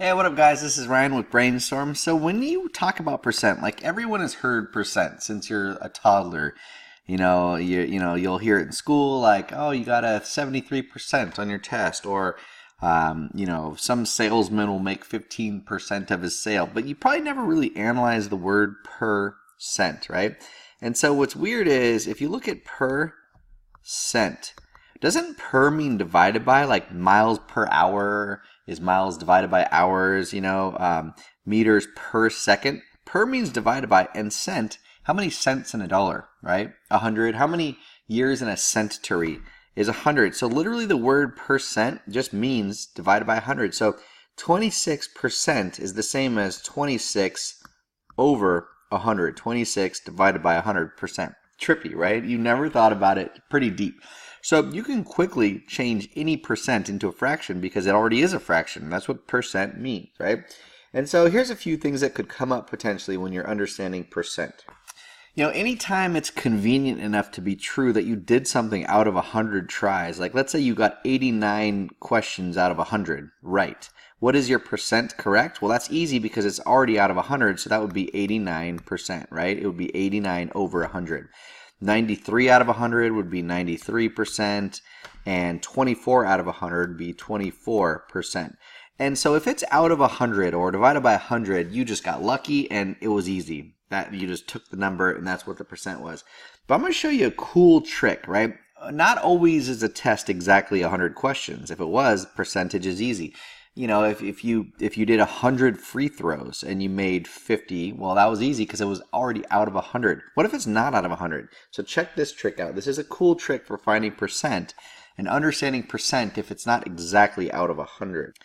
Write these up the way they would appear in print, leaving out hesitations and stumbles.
Hey, what up, guys? This is Ryan with Brainstorm. So, when you talk about percent, like everyone has heard percent since you're a toddler. You'll hear it in school, like, oh, you got a 73% on your test, or some salesman will make 15% of his sale, but you probably never really analyze the word percent, right? And so, what's weird is if you look at percent, doesn't per mean divided by, like miles per hour is miles divided by hours, meters per second? Per means divided by, and cent, how many cents in a dollar, right? 100. How many years in a century is 100? So literally the word percent just means divided by 100. So 26% is the same as 26 over 100. 26 divided by 100%. Trippy, right? You never thought about it. Pretty deep. So you can quickly change any percent into a fraction because it already is a fraction. That's what percent means, right? And so here's a few things that could come up potentially when you're understanding percent. Anytime it's convenient enough to be true that you did something out of 100 tries, like let's say you got 89 questions out of 100 right. What is your percent correct? Well, that's easy because it's already out of 100, so that would be 89%, right? It would be 89 over 100. 93 out of 100 would be 93%, and 24 out of 100 would be 24%. And so if it's out of 100 or divided by 100, you just got lucky and it was easy. That you just took the number and that's what the percent was. But I'm going to show you a cool trick, right? Not always is a test exactly 100 questions. If it was, percentage is easy. If you did 100 free throws and you made 50, well, that was easy because it was already out of 100. What if it's not out of 100? So check this trick out. This is a cool trick for finding percent and understanding percent if it's not exactly out of 100.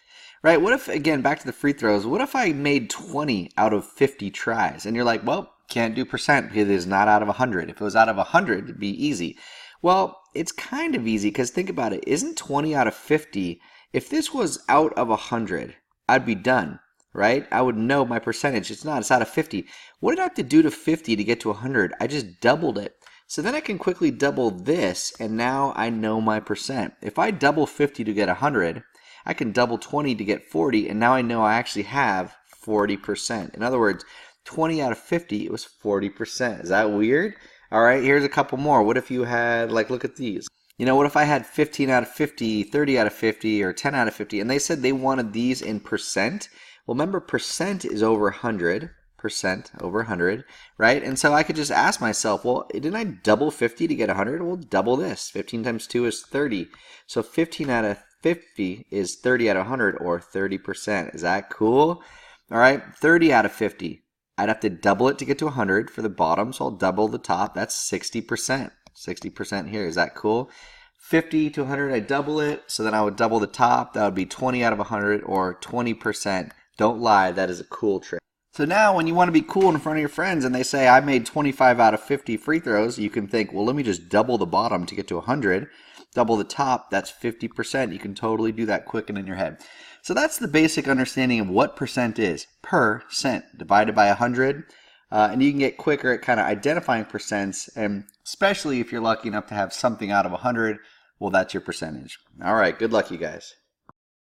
Right? What if, again, back to the free throws, what if I made 20 out of 50 tries? And you're like, well, can't do percent because it's not out of 100. If it was out of 100, it'd be easy. Well, it's kind of easy because think about it. Isn't 20 out of 50... If this was out of 100, I'd be done, right? I would know my percentage. It's not. It's out of 50. What did I have to do to 50 to get to 100? I just doubled it. So then I can quickly double this, and now I know my percent. If I double 50 to get 100, I can double 20 to get 40, and now I know I actually have 40%. In other words, 20 out of 50, it was 40%. Is that weird? All right, here's a couple more. What if you had, look at these. What if I had 15 out of 50, 30 out of 50, or 10 out of 50, and they said they wanted these in percent? Well, remember, percent is over 100, percent over 100, right? And so I could just ask myself, well, didn't I double 50 to get 100? Well, double this. 15 times 2 is 30. So 15 out of 50 is 30 out of 100, or 30%. Is that cool? All right, 30 out of 50. I'd have to double it to get to 100 for the bottom, so I'll double the top. That's 60%. 60% here. Is that cool? 50 to 100, I double it. So then I would double the top. That would be 20 out of 100 or 20%. Don't lie. That is a cool trick. So now when you want to be cool in front of your friends and they say, I made 25 out of 50 free throws, you can think, well, let me just double the bottom to get to 100. Double the top, that's 50%. You can totally do that quick and in your head. So that's the basic understanding of what percent is. Percent divided by 100. And you can get quicker at kind of identifying percents, and especially if you're lucky enough to have something out of 100, well, that's your percentage. All right, good luck, you guys.